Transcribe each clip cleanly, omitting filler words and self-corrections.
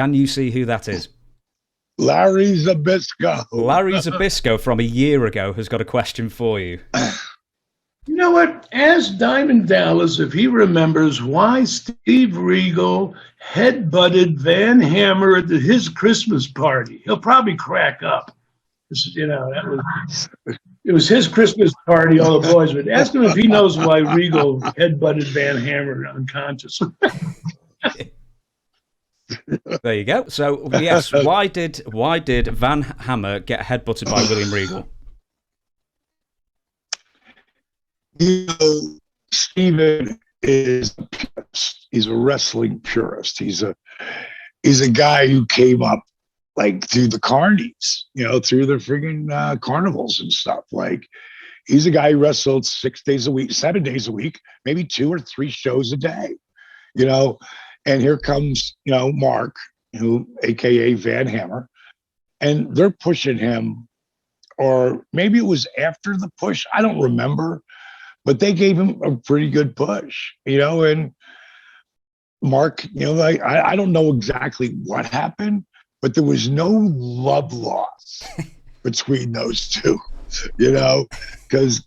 Can you see who that is? Larry Zabisco. Larry Zabisco from a year ago has got a question for you. You know what? Ask Diamond Dallas if he remembers why Steve Regal headbutted Van Hammer at his Christmas party. He'll probably crack up. You know, it was his Christmas party, all the boys. But ask him if he knows why Regal headbutted Van Hammer unconscious. There you go. So yes, why did Van Hammer get headbutted by William Regal? You know, Steven is a purist. He's a wrestling purist. He's a guy who came up like through the carnies, you know, through the friggin' carnivals and stuff. Like, he's a guy who wrestled 6 days a week, 7 days a week, maybe 2 or 3 shows a day, you know. And here comes, you know, Mark, who, AKA Van Hammer, and they're pushing him, or maybe it was after the push. I don't remember. But they gave him a pretty good push, you know, and Mark, you know, like, I don't know exactly what happened, but there was no love lost between those two, you know, because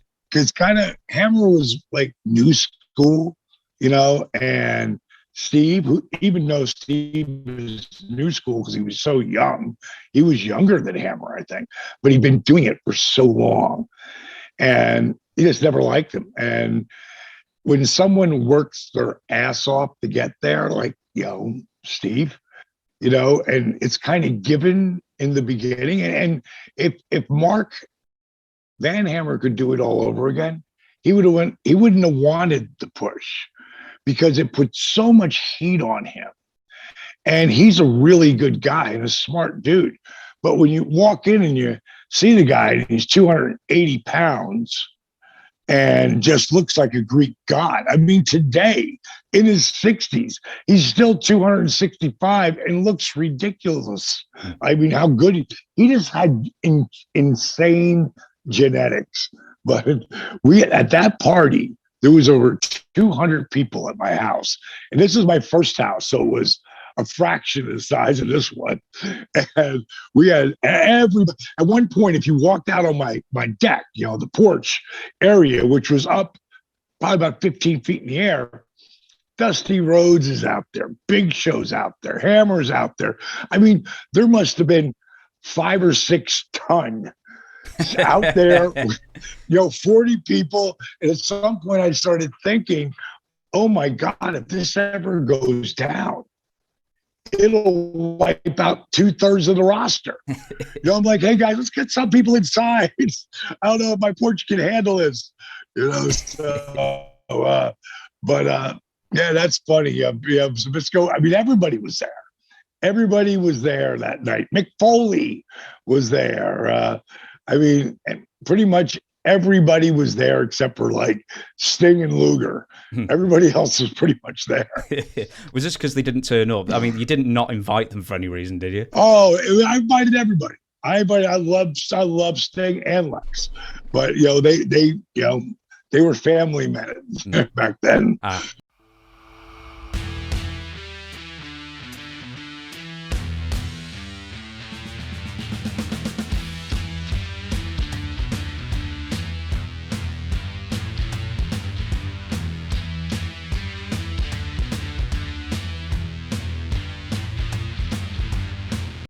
kind of Hammer was like new school, you know, and Steve, who, even though Steve was new school because he was so young, he was younger than Hammer, I think, but he'd been doing it for so long. And he just never liked him. And when someone works their ass off to get there, like, you know, Steve, you know, and it's kind of given in the beginning. And if Mark Van Hammer could do it all over again, he wouldn't have wanted the push because it put so much heat on him. And he's a really good guy and a smart dude. But when you walk in and you see the guy and he's 280 pounds and just looks like a Greek god. I mean, today in his 60s, he's still 265 and looks ridiculous. I mean, how good he just had insane genetics. But at that party, there was over 200 people at my house. And this is my first house. So it was a fraction of the size of this one. And we had everybody. At one point, if you walked out on my deck, you know, the porch area, which was up probably about 15 feet in the air, Dusty Rhodes is out there, Big Show's out there, Hammer's out there. I mean, there must have been 5 or 6 ton out there, you know, 40 people. And at some point I started thinking, oh my God, if this ever goes down, it'll wipe out 2/3 of the roster. You know, I'm like, hey guys, let's get some people inside. I don't know if my porch can handle this. You know, so, yeah, that's funny. Yeah, Zabisco. I mean, everybody was there. Everybody was there that night. Mick Foley was there. I mean, pretty much everybody was there except for like Sting and Luger. Everybody else was pretty much there. Was this because they didn't turn up? I mean, you didn't not invite them for any reason, did you? Oh, I invited everybody. I love Sting and Lex, but you know they were family men back then.